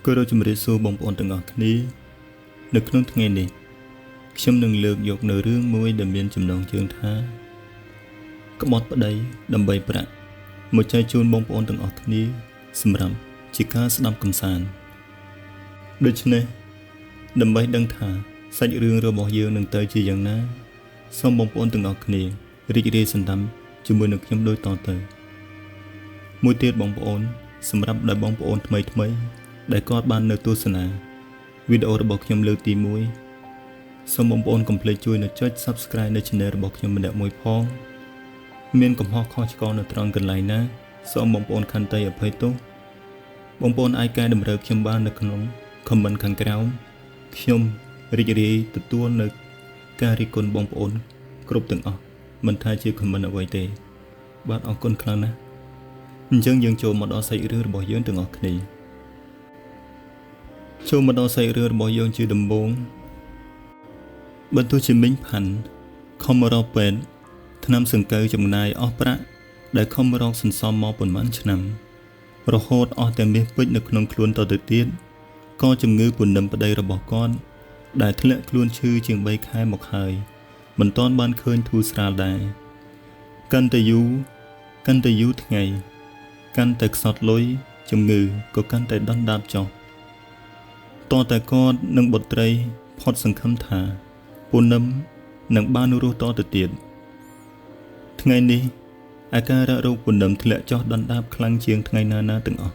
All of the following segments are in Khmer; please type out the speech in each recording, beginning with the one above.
ก็เราจะมาเรียนรู้บงปอนต่างออกนี้ในครั้งทั้งไงนี้ฉันนึงเลือกยกในเรื่องมวยดำเนินจำลองเชิงท้ากบฏประเดี๋ยวดำใบประหมดใจจูนบงปอนต่างออกนี้สำหรับจิกาสดำกำสานโดยเฉพาะดำใบดังท่าใส่เรื่องระบบเยอะหนึ่งเตยจีอย่างนั้นส่งบงปอนต่างออกนี้ริจเรสันดำจมูกนึกย้ำโดยต่อเตยมวยเตียบงปอนสำหรับได้บงปอนทำไมได้กอดบานในตัวสนาวิดีโอระบบยำเลือกตีมวยสมบูรณ์คอมเพลตช่วยในช่วย subscribe ในช่องระบบยำมันเดมวยพ้องเมียนกับฮอกข้อชกรในตรังกันไหลนะสมบูรณ์คันเตยอภัยตุบงปอนไอแกดำเริกยำบ้านในขนมคอมบันขังกราวขยมริจรีตัวในการิกลบงปอนกรุบตึงออกมันทายชื่อคอมบันเอาไว้เตะบ้านออกคนครั้งนะยังยังโจมมาดอใส่เรือระบบย้อนตึงออกนี้โชว์มาดอใส่เรือบ่อยงจืดดำบงบรรทุกชิมมิ่งพันคอมมารอเป็นทนำสังเกตจำนายออประได้คอมมารอสันซอมมอปนมันชนำเราโหดออแต่เมียปิดในขนมคลวนต่อติดติดก็จำเงือปุ่นดำประเดี๋ยวระบบก้อนได้ทะเลคลวนชื่อเชียงใบคายหมกหายเหมือนตอนบ้านเคยทูสราได้กันแต่ยูทั้งไงกันแต่สอดลอยจำเงือก็กันแต่ดอนดาบจอกต่อแต่ก็นังบทไตรพอดสังคมถาปูน้ำนังบ้านรู้ต่อติดทั้งไงนี้อาการะรูปูน้ำทะเลจอดดันดาบคลังเชียงทั้งไงนาตึงออก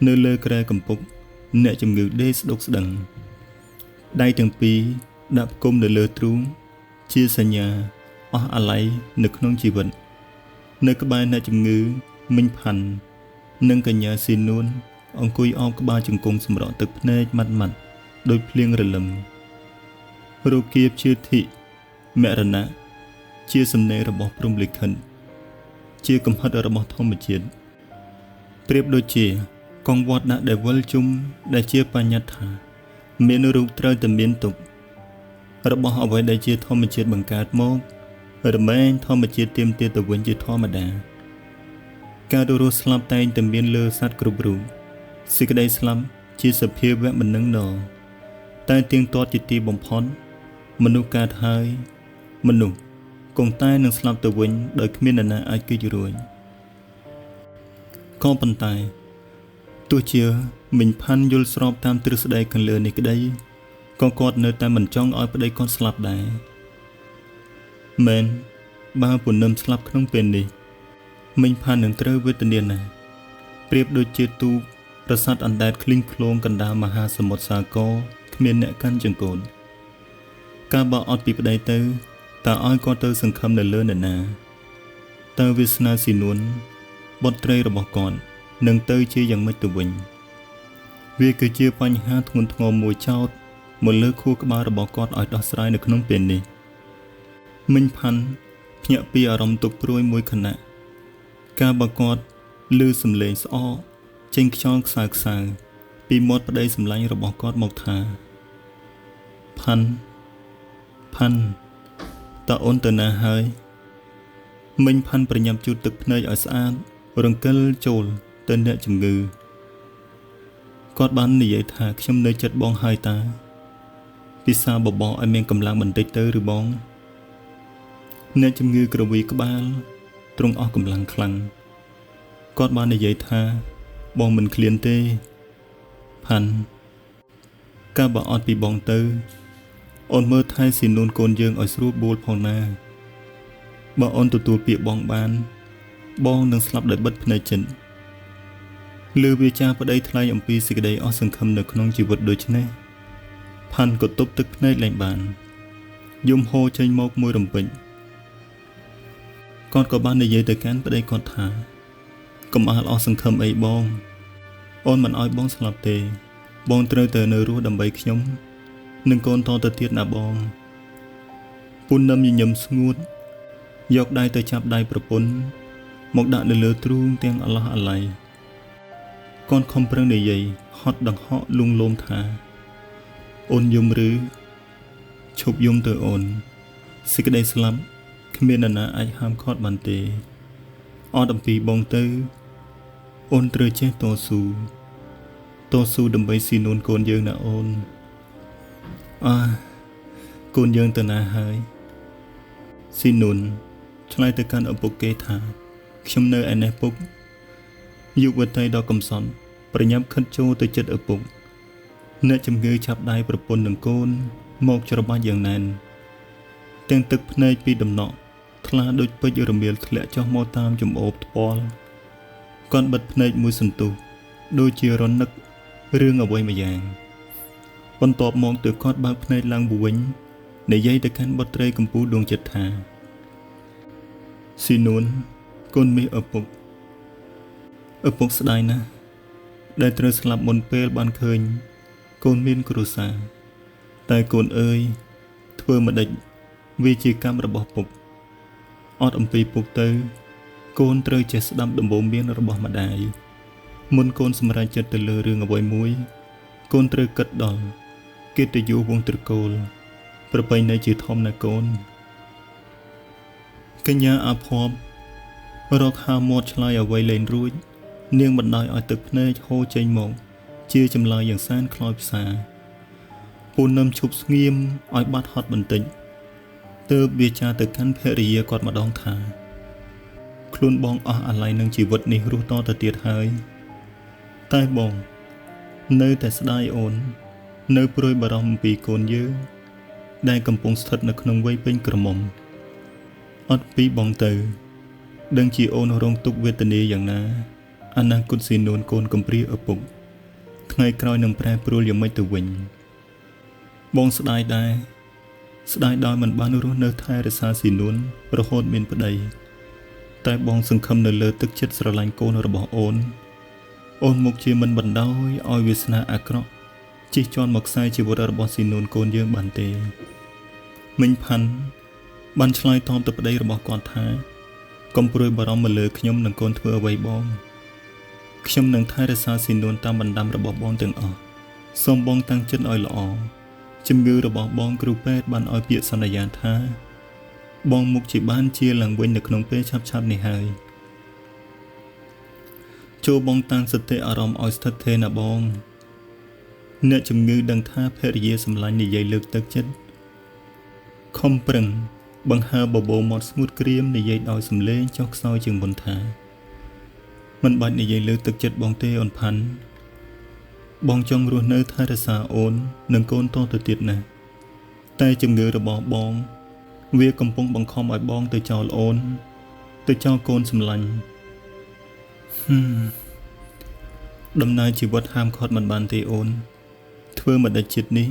เนื้อเลือกระกำปุกเนื้อจมกได้สดกสดังได้ถึงปีดับกลมเนื้อเลือตรุงเชี่ยสัญญาออะไรนึกน้องจีวันเนื้อกระบายเนื้อจมกมิ่งพันนึ่งกัญญาสีนวลองคุยอ้อมกบ้าจึงกงสมรตึกเนจมัดโดยเพลียงระลำรูเกียบชื่อทิเมรณะเชี่ยสำเนระบบพรหมลิขิตเชี่ยกำพัดระบบธรรมจิตเปรียบโดยเชี่ยกองวัดณได้วัลจุมได้เชี่ยปัญญาธาเมียนรูปเตยแต่เมียนตุกระบบเอาไว้ได้เชี่ยธรรมจิตบังการโมกระแมงธรรมจิตเตรียมเตียตะวันจิตธรรมดาการดูรูสลับแต่งแต่เมียนเลือสัตว์กรุบรูสิกได้สลัมชีสเพียแวะมันนังดอแต่เตียงตัวจิตตีบ่มพอนมนุษย์การหายมนุษย์กงใต้นังสลับตะวันโดยขมิ้นนาอากิจรวยก็ปันตายตัวเชียมินพันยุลสอบตามตรึสได้กันเลยในกระไดก็กอดเนื้อแต่มันจ้องอ้อยไปได้ก้อนสลับได้แมนบ้าปุ่นนำสลับขนมเป็นดิมินพันหนึ่งเตอร์เวทเนียนนะเปรียบโดยเจตูประสาทอันแดดคลิ้งโคลงกันดามหาสมุทรสาครเขมียนเนกันจังโกนการบอกอดปีปไดเตอร์แต่อ้อยก็เตอร์สังคมเนเลินนาเตอร์วิสนาสีนวลบทเตยระบอกก่อนหนึ่งเตอร์เชื่อยังไม่ตัววิญเวียคือเชื่อปัญหาทุนทงมวยเจ้าหมดเลือกคู่กับบาระบอกก่อนอ้อยดอสไรในขนมเป็นนี่มินพันเพียปีอารมณ์ตกปลุยมวยขณะการบอกก่อนลือสำเลงซ้อเจงช่องสางปีมดประเดี๋ยวสำลังระบบกอดหมกทาพันตาอ้นตนาหายมิงพันประยำจุดตึกเนยอัสอาดรังเกลโจลเต้นเนจมงือกอดบันนี่ใหญ่ถากชมเนยจัดบองหายตาพิซาบบไอเมงกำลังบันเตเตอร์หรือบองเนจมงือกระวีกบาลตรงออกกำลังคลังกอดบันนี่ใหญ่ถาบองมันเคลียนเต้พันกาบออดปีบองเตอออนเมื่อไทยสินนูนโกนเยิงอ่อยสรูปบูลพองนาบอออนตัวเปียบองบานบองนังสลับได้บัดพนัยจินลือวิจาประเดี๋ยวทลายอัมพีสิกได้อสังคำในขนมจีวัดโดยชนะพันก็ตบตึกพนัยแหลงบานยมโฮใจมอกมวยรำเป็นก่อนก็บ้านในเยแต่การประเดี๋ยวก่อนถากำอาลอสังคมไอบองออนมันอ้อยบองสลับเตบองเตยเตอเนรู้ดำใบขยมหนึ่งคนทอตะเทียดนาบองปุ่นนำยิยมสงุดยกได้เตยจับได้ประปนหมกด่านเลือตรุงเตียงอัลลอฮ์อะไรก่อนคอมเพลงในใหญ่ฮอตดังเหาะลุงลมทาโอนยมหรือชบยมเตอโอนสิกได้สลับขมิ้นนาไอห้ามคอดบันเตออดอัมปีบองเตอโอนเตอเจโตสูต តស៊ូដើម្បីស៊ីនួនកូនយើងណាអូនកូនយើងទៅណាហើយស៊ីនួនឆ្លើយទៅកាន់ឪពុកគេថាខ្ញុំនៅឯនេះពុកយុវតីដ៏កំសត់ប្រញាប់ខិតចូលទៅជិតឪពុកអ្នកជំងឺចាប់ដៃប្រពន្ធនឹងកូនមកច្របាច់យ៉ាងណែនទាំងទឹកភ្នែកពីដំណក់ថ្លាដូចពេជ្ររមៀលធ្លាក់ចុះមកតាមចំអូបថ្ពាល់គាត់បិទភ្នែកមួយសន្ទុះដូចជារនឹករឿងអ្វីមួយយ៉ាងបន្ទាប់មកទើបគាត់បើកភ្នែកឡើងវិញនិយាយទៅកាន់បុត្រីកំពូលដួងចិត្តថាស៊ីនួនកូនមាសឪពុកស្ដាយណាស់ដែលត្រូវស្លាប់មុនពេលបានឃើញកូនមានគ្រួសារតែកូនអើយធ្វើម្ដេចវាជាកម្មរបស់ពុកអត់អំពីពុកទៅកូនត្រូវចេះស្ដាប់ដំបូន្មានរបស់ម្ដាយមុនកូនសម្រេចចិត្តទៅលើរឿងអ្វីមួយកូនត្រូវគិតដល់កិត្តិយសវង្សត្រកូលប្រពៃណីជាធំណាកូនកញ្ញាអាភ័ព្វរកហាមាត់ឆ្លើយអ្វីលែងរួចនាងបណ្ដោយឲ្យទឹកភ្នែកហូរចេញមកជាចម្លើយយ៉ាងសានខ្លោចផ្សាពូននឹមឈប់ស្ងៀមឲ្យបាត់ហត់បន្តិចទើបវាចាទៅកាន់ភរិយាគាត់ម្ដងថាខ្លួនបងអស់អាល័យនឹងជីវិតនេះរស់តទៅទៀតហើយតែបងនៅតែស្ដាយអូននៅព្រួយបារម្ភអំពីកូនយើងដែលកំពុងស្ថិតនៅក្នុងវ័យពេញក្រមុំអត់ពីបងទៅដឹងជាអូនរងទុក្ខវេទនាយ៉ាងណាអនាគតស៊ីនួនកូនកំព្រាឪពុកថ្ងៃក្រោយនឹងប្រែប្រួលយ៉ាងម៉េចទៅវិញបងស្ដាយដែរស្ដាយដោយមិនបានរស់នៅថែរក្សាស៊ីនួនរហូតមានប្តីតែបងសង្ឃឹមនៅលើទឹកចិត្តស្រឡាញ់កូនរបស់អូនមុខជាមិនបណ្ដោយឲ្យវាសនាអាក្រក់ជិះជាន់មកខ្សែជីវិតរបស់ស៊ីនួនកូនយើងបានទេមិញផាន់បានឆ្លើយតបទៅប្តីរបស់គាត់ថាកុំព្រួយបារម្ភមកលើខ្ញុំនិងកូនធ្វើអ្វីបងខ្ញុំនឹងថែរក្សាស៊ីនួនតាមបណ្ដាំរបស់បងទាំងអស់សូមបងតាំងចិត្តឲ្យល្អជំងឺរបស់បងគ្រូពេទ្យបានឲ្យពាក្យសន្យាថាបងមុខជាបានជាឡើងវិញនៅក្នុងពេលឆាប់ៗនេះហើយចូលបងតាំងសតិអារម្មណ៍ឲ្យស្ថិតថេរណាបងអ្នកជំងឺដឹងថាភរិយាសម្លាញ់និយាយលើកទឹកចិត្តខំប្រឹងបង្ហើបបោមាត់ស្ងួតក្រៀមនិយាយដោយសំឡេងចុះខ្សោយជាងមុនថាមិនបាច់និយាយលើកទឹកចិត្តបងទេអូនផាន់បងចង់រស់នៅថែរក្សាអូននិងកូនតទៅទៀតណាស់តែជំងឺរបស់បងវាកំពុងបង្ខំឲ្យបងទៅចោលអូនទៅចោលកូនសម្លាញ់ដំណើរជីវិតហាមឃាត់មិនបានទេអូនធ្វើមកដល់ជាតិនេះ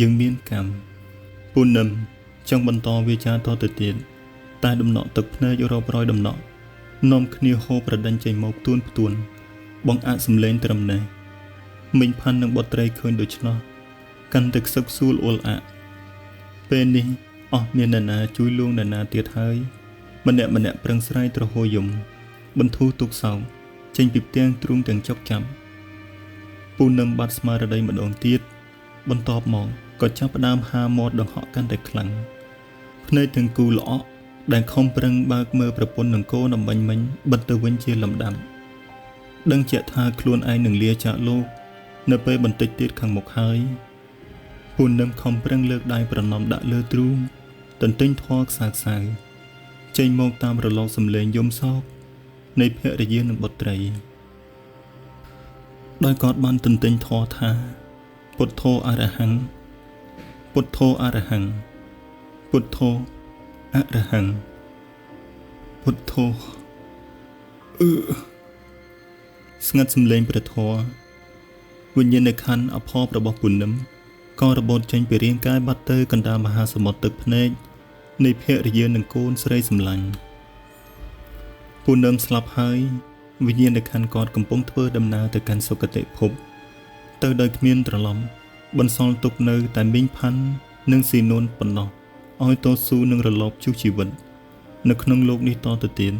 យើងមានកម្មពូនឹមចង់បន្តវាចាតទៅទៀតតែដំណក់ទឹកភ្នែករាប់រយដំណក់នាំគ្នាហូរប្រដេញចេញមកទួនផ្ទួនបងអាចសំឡេងត្រឹមនេះមិញផាន់នឹងបុត្រីឃើញដូច្នោះកាន់តែខ្សឹកស៊ូលអ៊ុលអាក់ពេលនេះអស់មានអ្នកណាជួយលួងអ្នកណាទៀតហើយម្នាក់ប្រឹងស្រែកទ្រហោយំបន្ធូរទុកសោកចេញពីផ្ទាំងទ្រូងទាំងចុកចាំពូនឹមបាត់ស្មារតីម្ដងទៀតបន្ទាប់មកក៏ចាប់ផ្ដើមហាមាត់ដង្ហក់កាន់តែខ្លាំងភ្នែកទាំងគូល្អក់ដែលខំប្រឹងបើកមើលប្រពន្ធនឹងកូនអំបញ្ញមិញបិទទៅវិញជាលំដាប់ដឹងជាក់ថាខ្លួនឯងនឹងលាចាកលោកនៅពេលបន្តិចទៀតខាងមុខហើយពូនឹមខំប្រឹងលើកដៃប្រណម្យដាក់លើទ្រូងទន្ទិញធွာខ្សៅចេញមកតាមរលកសំឡេងយំសោកនៃភរិយានិងបុត្រីដោយគាត់បានទន្ទិញធွာថាពុទ្ធោអរហង្គពុទ្ធោអរហង្គពុទ្ធោអរហង្គពុទ្ធោស្ងាត់សំឡេងព្រះធម៌វិញ្ញាណក្ខន្ធអភ័ព្វរបស់ពុនឹមក៏របូតចេញពីរាងកាយបាត់ទៅកណ្ដាលមហាសមុទ្រទឹកភ្នែកនៃភរិយានិងកូនស្រីសម្លាញ់ពុនឹមស្លាប់ហើយវិញ្ញាណក្ខន្ធគាត់កំពុងធ្វើដំណើរទៅកាន់សុគតិភពទៅដោយគ្មានត្រឡប់បន្សល់ទុកនៅតែមីងផាន់និងស៊ីនួនប៉ុណ្ណោះឲ្យតស៊ូនឹងរលប់ជួបជីវិតនៅក្នុងโลกនេះតទៅទៀត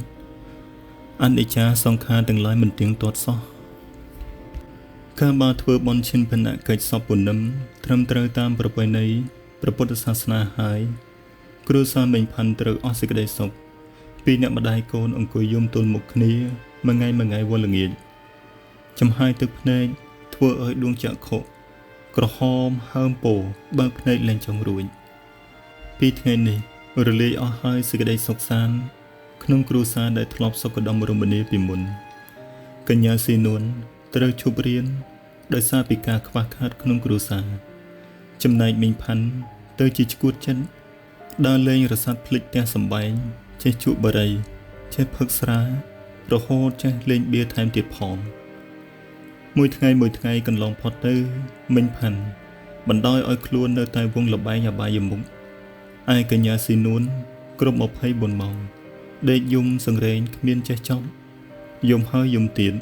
អនិច្ចាសង្ខារទាំងឡាយមិនទៀងទាត់សោះការបានធ្វើបន់ឈិនភនកិច្ចសពពុនឹមត្រឹមត្រូវតាមប្រពៃណីព្រះពុទ្ធសាសនាហើយគ្រួសារមីងផាន់ត្រូវអស់សេចក្តីសុខពីអ្នកម្ដាយកូនអង្គុយយំទល់មុខគ្នាមួយថ្ងៃវល់ល្ងាចចំហាយទឹកភ្នែក ធ្វើឲ្យដួងចក្ខុក្រហមហើមពោបើកភ្នែកលែងចង់រួចពីថ្ងៃនេះរលាយអស់ហើយសេចក្តីសុខសាន្តក្នុងគ្រួសារដែលធ្លាប់សុខដុមរមនាពីមុនកញ្ញាស៊ីនួនត្រូវឈប់រៀនដោយសារពីការខ្វះខាតក្នុងគ្រួសារចំណែកមីងផាន់ទៅជាឈួតចិនដើរលេងរសាត់ភ្លេចផ្ទះសម្បែងចេះជក់បារីចេះផឹកស្រារហូតចេះលេងបៀថែមទៀតផងមួយថ្ងៃកន្លងផុតទៅមីងផាន់បណ្ដោយឲ្យខ្លួននៅតែវងលបែងអបាយមុខឯកញ្ញាស៊ីនួនគ្រប់24ម៉ោងដេកយំសង្រេងគ្មានចេះចប់យំហើយយំទៀត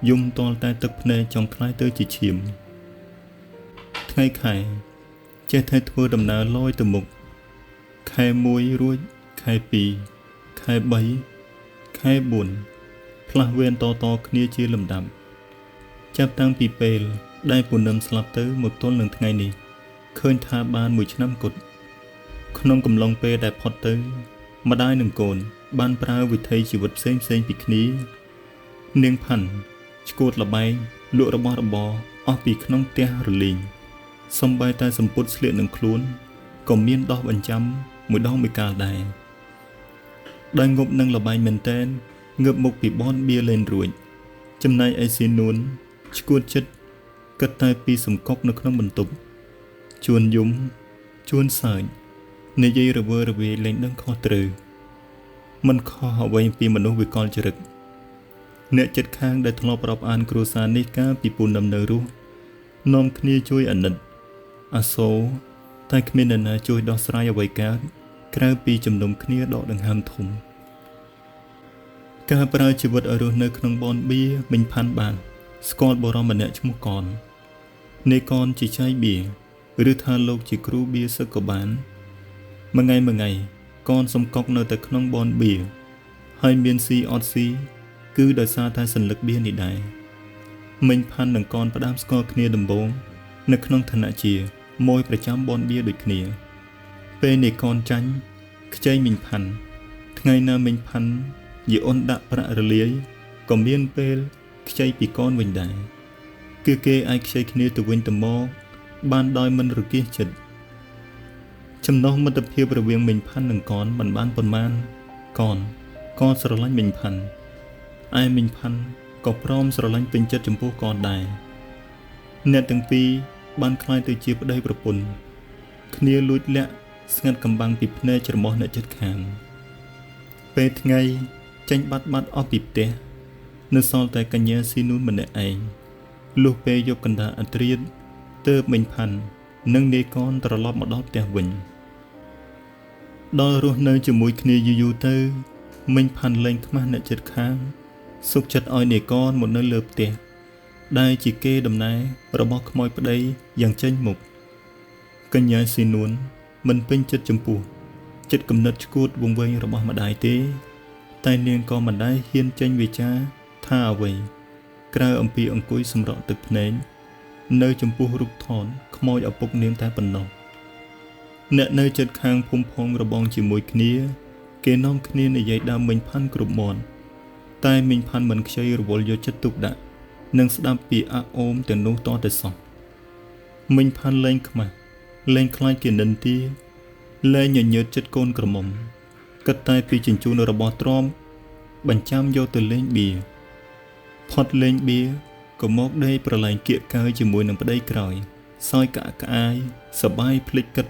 យំតលតែទឹកភ្នែកចង់ខ្លាយទៅជាឈាមថ្ងៃខែចេះតែធ្វើដំណើរលយទៅមុខខែ1រួចខែ2ខែ3ខែ4ផ្លាស់វេនតគ្នាជាលំដាប់ចាប់តាំងពីពេលដែលពូនឹមស្លាប់ទៅមកទល់នឹងថ្ងៃនេះឃើញថាបាន1ឆ្នាំគត់ក្នុងកំឡុងពេលដែលផុតទៅម្ដាយនិងកូនបានប្រើវិធីជីវិតផ្សេងពីគ្នានាងផាន់ឈួតលបែងលក់របស់របរអស់ពីក្នុងផ្ទះរលីងសំបីតែសម្ពុតស្លៀកនឹងខ្លួនក៏មានដោះបញ្ចាំមួយដងមួយកាលដែរដោយងប់នឹងលបែងមែនតែនងើបមុខពីបនបៀលេនរួចចំណែកឯស៊ីនួនឈួតចិត្តគិតតែពីសំកុកនៅក្នុងបន្ទប់ជួនយំជួនសើចនិយាយរវើរវាយលែងដឹងខុសត្រូវមិនខុសអ្វីពីមនុស្សវិកលចរិតអ្នកចិត្តខាងដែលធ្លាប់រាប់អានគ្រួសារនេះកាលពីពូនឹមនៅរស់នាំគ្នាជួយអាណិតអាសូរតែគ្មាននរណាជួយដោះស្រាយអ្វីកើតក្រៅពីជំនុំគ្នាដកដង្ហើមធំការប្រើជីវិតឲ្យរស់នៅក្នុងបនបៀមិញផាន់បានស្គាល់បរិមម្នាក់ឈ្មោះកននេកនជាចៃបៀឬថាលោកជាគ្រូបៀសឹកក៏បានមួយថ្ងៃកនសំកុកនៅតែក្នុងបនបៀហើយមានស៊ីអត់ស៊ីគឺដោយសារតែសัญลักษณ์បៀនេះដែរមិញផាន់និងកនផ្ដាំស្គាល់គ្នាដំបូងនៅក្នុងឋានៈជាមួយប្រចាំបនបៀដូចគ្នាពេលនេកនចាញ់ខ្ចីមិញផាន់ថ្ងៃណាមិញផាន់យីអូនដាក់ប្រាក់រលាយក៏មានពេលខ្ចីពីកនវិញដែរគឺគេអាចខ្ចីគ្នាទៅវិញទៅមកបានដោយមិនរគាសចិត្តចំណោះមិត្តភាពរវាងមិញផាន់និងកនមិនបានប៉ុន្មានកនស្រឡាញ់មិញផាន់ឯមិញផាន់ក៏ព្រមស្រឡាញ់ពេញចិត្តចំពោះកនដែរអ្នកទាំងពីរបានក្លាយទៅជាប្តីប្រពន្ធគ្នាលួចលាក់ស្ងាត់កំបាំងពីភ្នែកច្រមុះអ្នកចិត្តខាងពេលថ្ងៃចេញបាត់អស់ពីផ្ទះនៅសល់តែកញ្ញាស៊ីនួនម្នាក់ឯងលុះពេលយប់កណ្ដាលអត្រាតទើបមិញផាន់និងនាយកនត្រឡប់មកដល់ផ្ទះវិញដល់រស់នៅជាមួយគ្នាយូរទៅមិញផាន់លែងខ្មាស់អ្នកចិត្តខាងសុខចិត្តឲ្យនាយកនមកនៅលើផ្ទះដែលជាគេដំណើររបស់ខ្មោចប្តីយ៉ាងចេញមុខកញ្ញាស៊ីនួនមិនពេញចិត្តចំពោះចិត្តគំនិតឈួតវង្វេងរបស់ម្ដាយទេតែនាងក៏មិនដែលហ៊ានចេញវាចាថាអ្វីក្រៅអំពីអង្គុយសម្រក់ទឹកភ្នែកនៅចំពោះរូបថនខ្មោចឪពុកនាងតែប៉ុណ្ណោះអ្នកនៅចិត្តខាងភូមិផងរបងជាមួយគ្នាគេនាំគ្នានិយាយដើមមិញផាន់គ្រប់មាត់តែមិញផាន់មិនខ្ចីរវល់យកចិត្តទុកដាក់និងស្ដាប់ពីអាអូមទាំងនោះតតែសោះមិញផាន់លែងខ្មាស់លែងខ្លាចគេនិន្ទាលែងញញើតចិត្តកូនក្រមុំគិតតែពីជញ្ជូនរបស់ទ្រាំបញ្ចាំយកទៅលេងបៀផុតលេងបៀក៏មកដេកប្រឡែងគៀកកើជាមួយនឹងប្តីក្រោយសោយកាក់ក្អាយសបាយភ្លេចគិត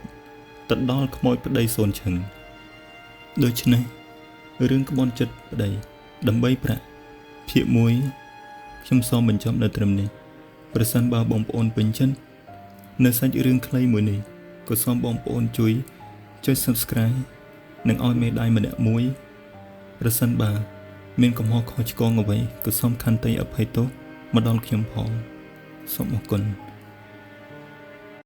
ទៅដល់ខ្មោចប្តីសូនឈឹងដូច្នេះរឿងក្បន់ចិត្តប្តីដើម្បីប្រាក់ភាគ1ខ្ញុំសូមបញ្ចប់នៅត្រឹមនេះប្រសិនបើបងប្អូនពេញចិត្តនៅសាច់រឿងខ្លីមួយនេះក៏សូមបងប្អូនជួយចុច Subscribe និងឲ្យមេដៃម្នាក់មួយប្រសិនបើមានកំហុសខុសឆ្គងអ្វីក៏សូមខន្តីអភ័យទោសមកដល់ខ្ញុំផងសូមអរគុណ